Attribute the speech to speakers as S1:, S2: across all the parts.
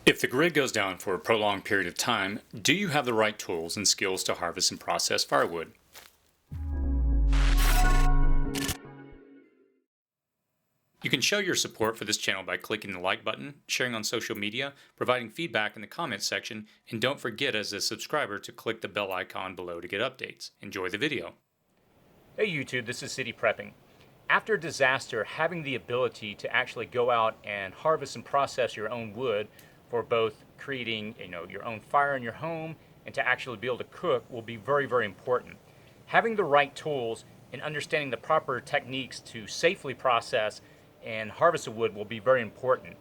S1: If the grid goes down for a prolonged period of time, do you have the right tools and skills to harvest and process firewood? You can show your support for this channel by clicking the like button, sharing on social media, providing feedback in the comments section, and don't forget as a subscriber to click the bell icon below to get updates. Enjoy the video.
S2: Hey YouTube, this is City Prepping. After a disaster, having the ability to actually go out and harvest and process your own wood for both creating your own fire in your home and to actually be able to cook will be very, very important. Having the right tools and understanding the proper techniques to safely process and harvest the wood will be very important.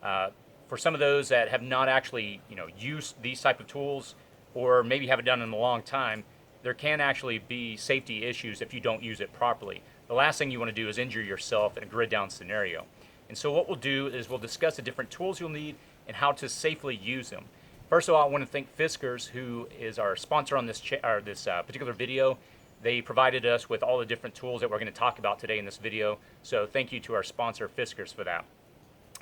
S2: For some of those that have not actually used these type of tools, or maybe haven't done it in a long time, there can actually be safety issues if you don't use it properly. The last thing you want to do is injure yourself in a grid down scenario. And so what we'll do is we'll discuss the different tools you'll need and how to safely use them. First of all, I want to thank Fiskars, who is our sponsor on this particular video. They provided us with all the different tools that we're going to talk about today in this video. So thank you to our sponsor, Fiskars, for that.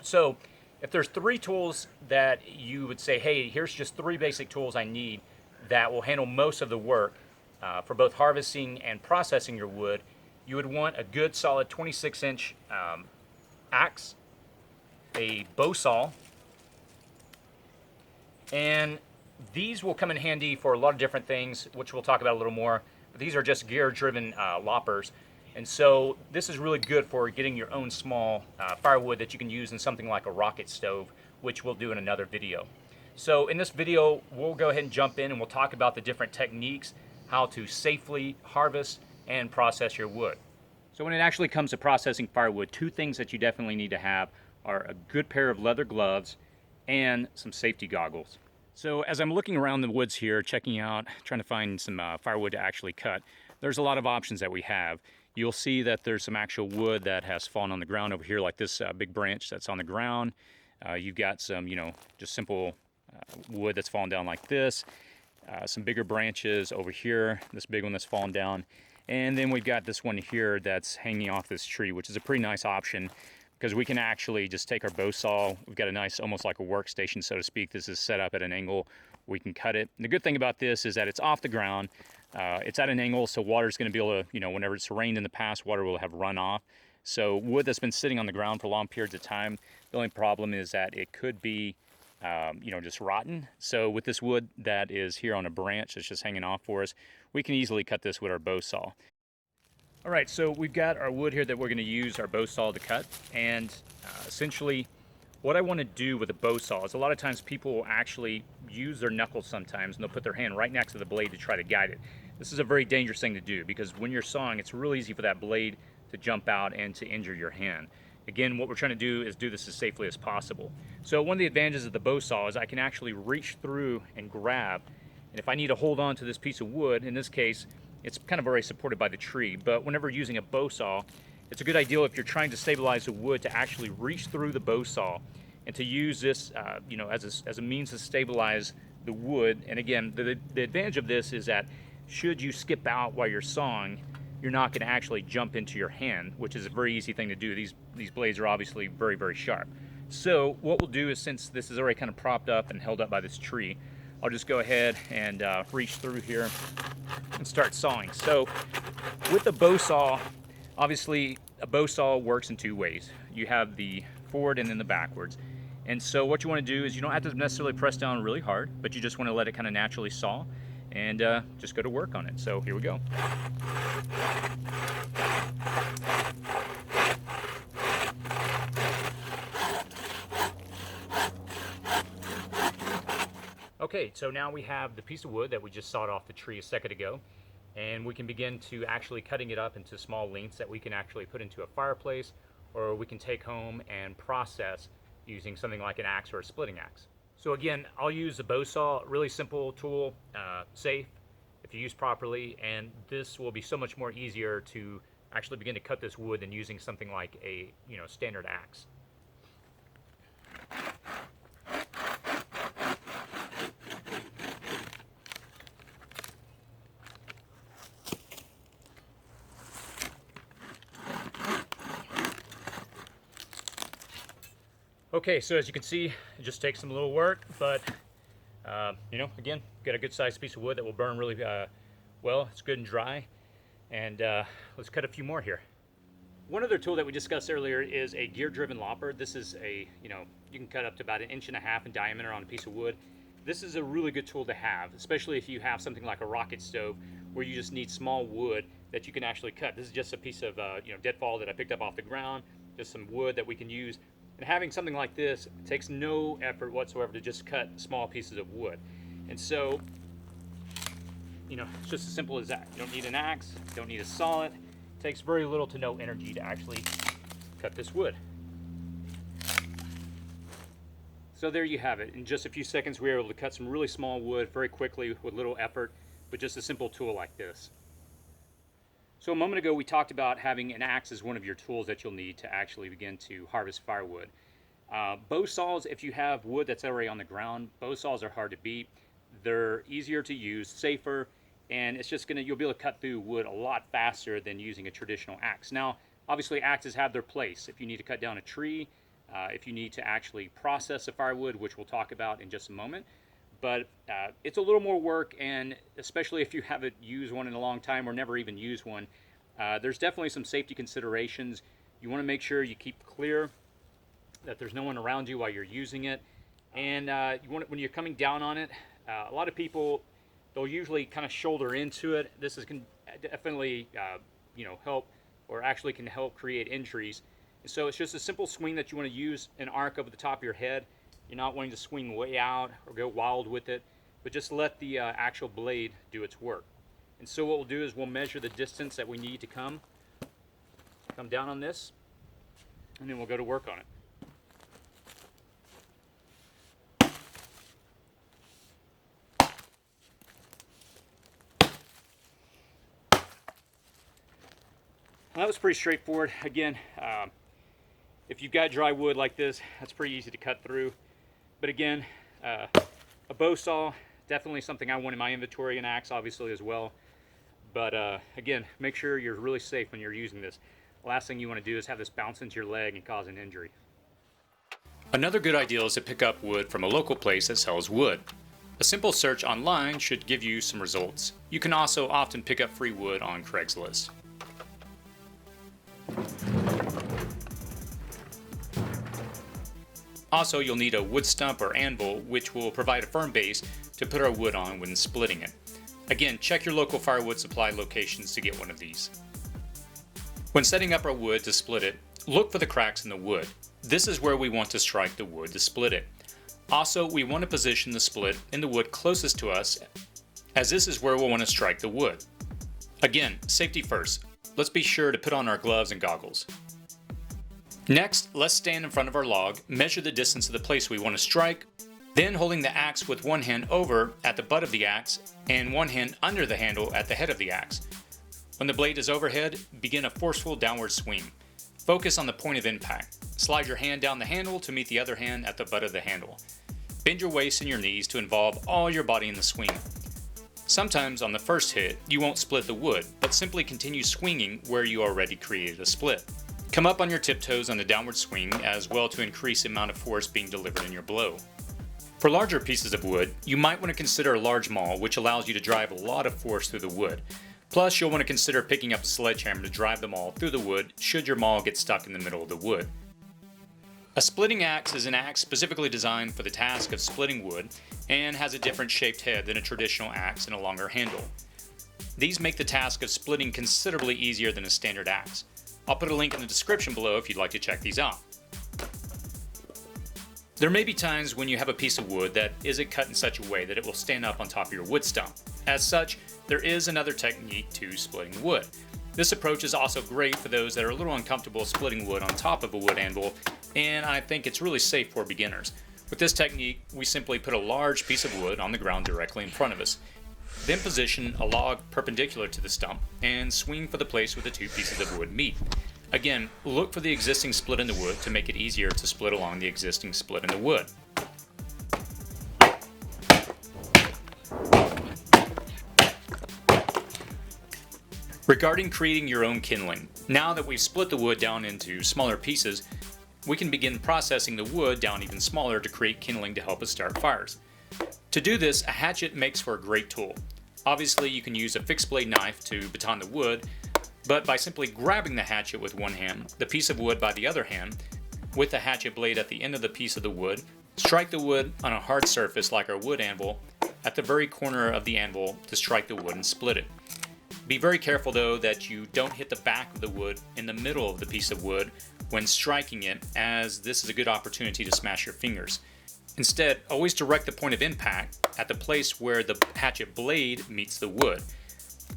S2: So if there's three tools that you would say, hey, here's just three basic tools I need that will handle most of the work for both harvesting and processing your wood, you would want a good solid 26-inch axe, a bow saw, and these will come in handy for a lot of different things, which we'll talk about a little more. But these are just gear-driven loppers, and so this is really good for getting your own small firewood that you can use in something like a rocket stove, which we'll do in another video. So in this video, we'll go ahead and jump in and we'll talk about the different techniques, how to safely harvest and process your wood. So when it actually comes to processing firewood, two things that you definitely need to have are a good pair of leather gloves and some safety goggles. So as I'm looking around the woods here, checking out, trying to find some firewood to actually cut, there's a lot of options that we have. You'll see that there's some actual wood that has fallen on the ground over here, like this big branch that's on the ground. You've got some, just simple wood that's fallen down like this. Some bigger branches over here, this big one that's fallen down. And then we've got this one here that's hanging off this tree, which is a pretty nice option because we can actually just take our bow saw. We've got a nice, almost like a workstation, so to speak. This is set up at an angle. We can cut it. And the good thing about this is that it's off the ground. It's at an angle, so water's going to be able to, whenever it's rained in the past, water will have run off. So wood that's been sitting on the ground for long periods of time, the only problem is that it could be just rotten. So with this wood that is here on a branch that's just hanging off for us, we can easily cut this with our bow saw. All right, so we've got our wood here that we're going to use our bow saw to cut, and essentially what I want to do with a bow saw is a lot of times people will actually use their knuckles sometimes and they'll put their hand right next to the blade to try to guide it. This is a very dangerous thing to do because when you're sawing, it's really easy for that blade to jump out and to injure your hand. Again, what we're trying to do is do this as safely as possible. So one of the advantages of the bow saw is I can actually reach through and grab, and if I need to hold on to this piece of wood, in this case, it's kind of already supported by the tree, but whenever using a bow saw, it's a good idea if you're trying to stabilize the wood to actually reach through the bow saw and to use this as a means to stabilize the wood. And again, the advantage of this is that should you skip out while you're sawing, you're not going to actually jump into your hand, which is a very easy thing to do. These blades are obviously very, very sharp. So what we'll do is, since this is already kind of propped up and held up by this tree, I'll just go ahead and reach through here and start sawing. So with the bow saw, obviously a bow saw works in two ways. You have the forward and then the backwards. And so what you want to do is you don't have to necessarily press down really hard, but you just want to let it kind of naturally saw and just go to work on it. So here we go. Okay, so now we have the piece of wood that we just sawed off the tree a second ago, and we can begin to actually cutting it up into small lengths that we can actually put into a fireplace, or we can take home and process using something like an axe or a splitting axe. So again, I'll use the bow saw, really simple tool, safe if you use properly, and this will be so much more easier to actually begin to cut this wood than using something like a standard axe. Okay, so as you can see, it just takes some little work, but you know, again, get a good sized piece of wood that will burn really well. It's good and dry, and let's cut a few more here. One other tool that we discussed earlier is a gear-driven lopper. This is a, you know, you can cut up to about 1.5 inches in diameter on a piece of wood. This is a really good tool to have, especially if you have something like a rocket stove where you just need small wood that you can actually cut. This is just a piece of you know, deadfall that I picked up off the ground, just some wood that we can use. And having something like this takes no effort whatsoever to just cut small pieces of wood. And so, you know, it's just as simple as that. You don't need an axe, don't need a saw it. It takes very little to no energy to actually cut this wood. So there you have it. In just a few seconds, we were able to cut some really small wood very quickly with little effort, with just a simple tool like this. So a moment ago, we talked about having an axe as one of your tools that you'll need to actually begin to harvest firewood. Bow saws, if you have wood that's already on the ground, bow saws are hard to beat. They're easier to use, safer, and it's just you'll be able to cut through wood a lot faster than using a traditional axe. Now, obviously axes have their place. If you need to cut down a tree, if you need to actually process a firewood, which we'll talk about in just a moment. But it's a little more work, and especially if you haven't used one in a long time or never even used one, there's definitely some safety considerations. You want to make sure you keep clear, that there's no one around you while you're using it. And you want when you're coming down on it, a lot of people, they'll usually kind of shoulder into it. This can definitely you know, help, or actually can help create injuries. And so it's just a simple swing that you want to use an arc over the top of your head. You're not wanting to swing way out or go wild with it, but just let the actual blade do its work. And so what we'll do is we'll measure the distance that we need to come down on this, and then we'll go to work on it. Well, that was pretty straightforward. Again, if you've got dry wood like this, that's pretty easy to cut through. But again, a bow saw, definitely something I want in my inventory, an axe obviously as well. But again, make sure you're really safe when you're using this. The last thing you want to do is have this bounce into your leg and cause an injury.
S1: Another good idea is to pick up wood from a local place that sells wood. A simple search online should give you some results. You can also often pick up free wood on Craigslist. Also, you'll need a wood stump or anvil, which will provide a firm base to put our wood on when splitting it. Again, check your local firewood supply locations to get one of these. When setting up our wood to split it, look for the cracks in the wood. This is where we want to strike the wood to split it. Also, we want to position the split in the wood closest to us, as this is where we'll want to strike the wood. Again, safety first. Let's be sure to put on our gloves and goggles. Next, let's stand in front of our log, measure the distance of the place we want to strike, then holding the axe with one hand over at the butt of the axe and one hand under the handle at the head of the axe. When the blade is overhead, begin a forceful downward swing. Focus on the point of impact. Slide your hand down the handle to meet the other hand at the butt of the handle. Bend your waist and your knees to involve all your body in the swing. Sometimes on the first hit, you won't split the wood, but simply continue swinging where you already created a split. Come up on your tiptoes on the downward swing as well to increase the amount of force being delivered in your blow. For larger pieces of wood, you might want to consider a large maul, which allows you to drive a lot of force through the wood. Plus, you'll want to consider picking up a sledgehammer to drive the maul through the wood should your maul get stuck in the middle of the wood. A splitting axe is an axe specifically designed for the task of splitting wood and has a different shaped head than a traditional axe and a longer handle. These make the task of splitting considerably easier than a standard axe. I'll put a link in the description below if you'd like to check these out. There may be times when you have a piece of wood that isn't cut in such a way that it will stand up on top of your wood stump. As such, there is another technique to splitting wood. This approach is also great for those that are a little uncomfortable splitting wood on top of a wood anvil, and I think it's really safe for beginners. With this technique, we simply put a large piece of wood on the ground directly in front of us. Then position a log perpendicular to the stump and swing for the place where the two pieces of wood meet. Again, look for the existing split in the wood to make it easier to split along the existing split in the wood. Regarding creating your own kindling, now that we've split the wood down into smaller pieces, we can begin processing the wood down even smaller to create kindling to help us start fires. To do this, a hatchet makes for a great tool. Obviously, you can use a fixed blade knife to baton the wood, but by simply grabbing the hatchet with one hand, the piece of wood by the other hand, with the hatchet blade at the end of the piece of the wood, strike the wood on a hard surface like our wood anvil at the very corner of the anvil to strike the wood and split it. Be very careful though that you don't hit the back of the wood in the middle of the piece of wood when striking it, as this is a good opportunity to smash your fingers. Instead, always direct the point of impact at the place where the hatchet blade meets the wood.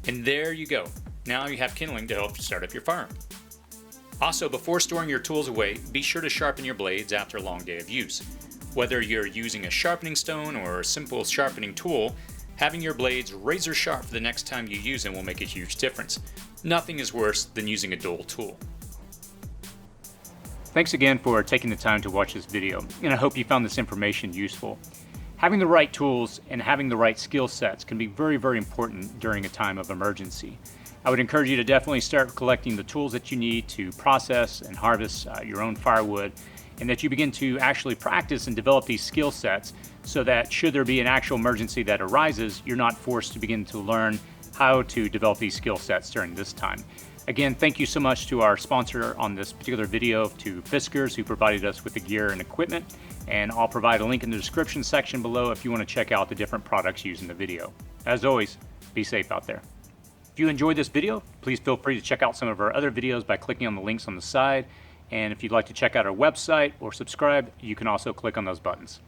S1: And there you go. Now you have kindling to help start up your fire. Also, before storing your tools away, be sure to sharpen your blades after a long day of use. Whether you're using a sharpening stone or a simple sharpening tool, having your blades razor sharp for the next time you use them will make a huge difference. Nothing is worse than using a dull tool.
S2: Thanks again for taking the time to watch this video, and I hope you found this information useful. Having the right tools and having the right skill sets can be very, very important during a time of emergency. I would encourage you to definitely start collecting the tools that you need to process and harvest your own firewood, and that you begin to actually practice and develop these skill sets so that should there be an actual emergency that arises, you're not forced to begin to learn how to develop these skill sets during this time. Again, thank you so much to our sponsor on this particular video, to Fiskars, who provided us with the gear and equipment, and I'll provide a link in the description section below if you want to check out the different products used in the video. As always, be safe out there. If you enjoyed this video, please feel free to check out some of our other videos by clicking on the links on the side, and if you'd like to check out our website or subscribe, you can also click on those buttons.